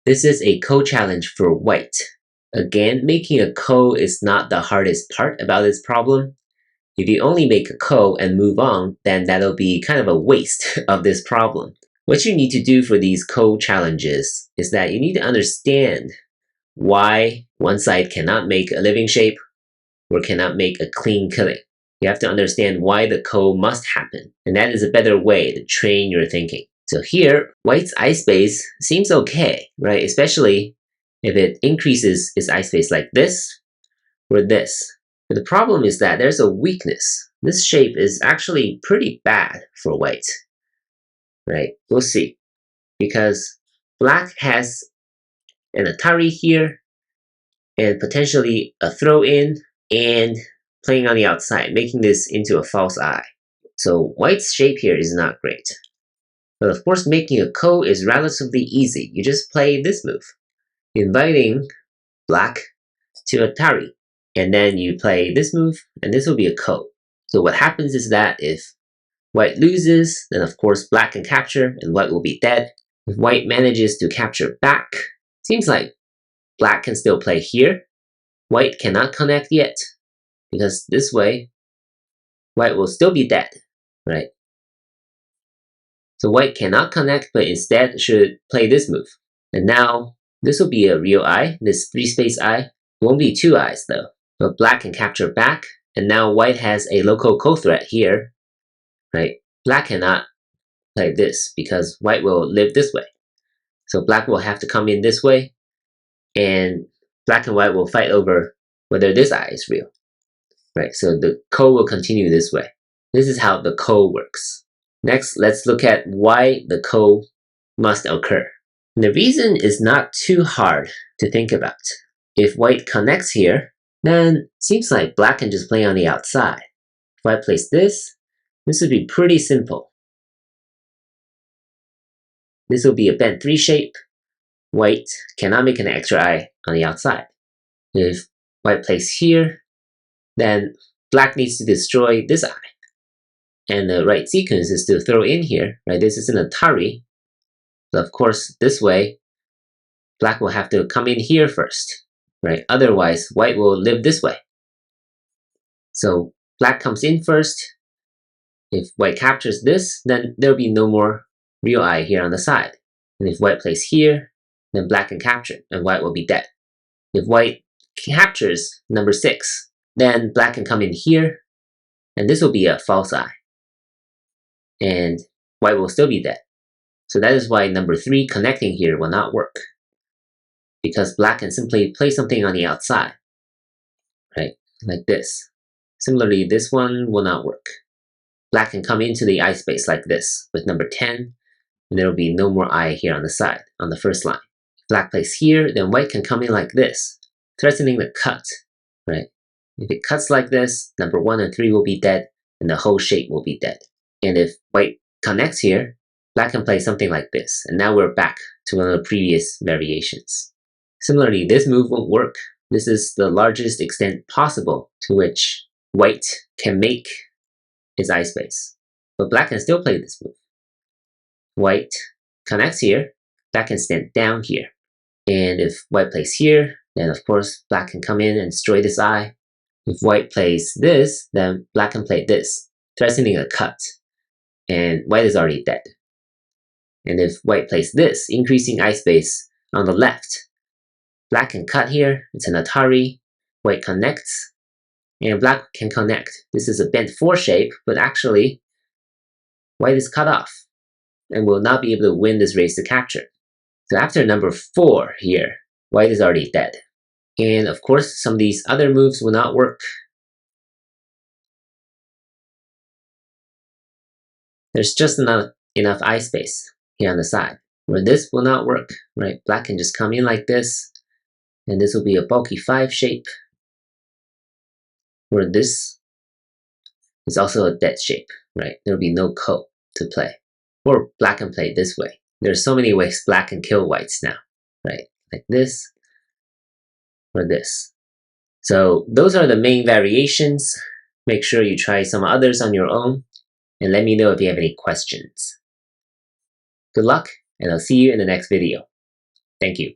This is a ko challenge for white. Again, making a ko is not the hardest part about this problem. If you only make a ko and move on, then that'll be kind of a waste of this problem. What you need to do for these ko challenges is that you need to understand why one side cannot make a living shape or cannot make a clean killing. You have to understand why the ko must happen, and that is a better way to train your thinking. So here, white's eye space seems okay, right? Especially if it increases its eye space like this or this. But the problem is that there's a weakness. This shape is actually pretty bad for white, right? We'll see. Because black has an Atari here and potentially a throw-in and playing on the outside, making this into a false eye. So white's shape here is not great. But of course, making a ko is relatively easy. You just play this move, inviting black to Atari. And then you play this move, and this will be a ko. So what happens is that if white loses, then of course black can capture, and white will be dead. If white manages to capture back, seems like black can still play here. White cannot connect yet, because this way, white will still be dead, right? So white cannot connect, but instead should play this move. And now, this will be a real eye, this 3-space eye. It won't be 2 eyes though. But black can capture back, and now white has a local co-threat here, right? Black cannot play this, because white will live this way. So black will have to come in this way, and black and white will fight over whether this eye is real, right? So the ko will continue this way. This is how the ko works. Next, let's look at why the ko must occur. And the reason is not too hard to think about. If white connects here, then it seems like black can just play on the outside. If I place this would be pretty simple. This will be a bent 3 shape. White cannot make an extra eye on the outside. If white plays here, then black needs to destroy this eye. And the right sequence is to throw in here, right? This is an Atari. So of course, this way, black will have to come in here first, right? Otherwise, white will live this way. So black comes in first. If white captures this, then there'll be no more real eye here on the side. And if white plays here, then black can capture, and white will be dead. If white captures number 6, then black can come in here, and this will be a false eye. And white will still be dead. So that is why number 3 connecting here will not work. Because black can simply play something on the outside, right? Like this. Similarly, this one will not work. Black can come into the eye space like this with number 10, and there will be no more eye here on the side, on the first line. If black plays here, then white can come in like this, threatening the cut, right? If it cuts like this, number 1 and 3 will be dead, and the whole shape will be dead. And if white connects here, black can play something like this, and now we're back to one of the previous variations. Similarly, this move won't work. This is the largest extent possible to which white can make its eye space. But black can still play this move. White connects here, black can stand down here. And if white plays here, then of course black can come in and destroy this eye. If white plays this, then black can play this, threatening a cut. And white is already dead. And if white plays this, increasing eye space on the left, black can cut here, it's an Atari, white connects, and black can connect. This is a bent 4 shape, but actually, white is cut off, and will not be able to win this race to capture. So after number 4 here, white is already dead. And of course, some of these other moves will not work. There's just not enough eye space here on the side, where this will not work, right? Black can just come in like this, and this will be a bulky 5 shape, where this is also a dead shape, right? There will be no ko to play. Or black can play this way. There are so many ways black can kill whites now, right? Like this, or this. So those are the main variations. Make sure you try some others on your own, and let me know if you have any questions. Good luck, and I'll see you in the next video. Thank you.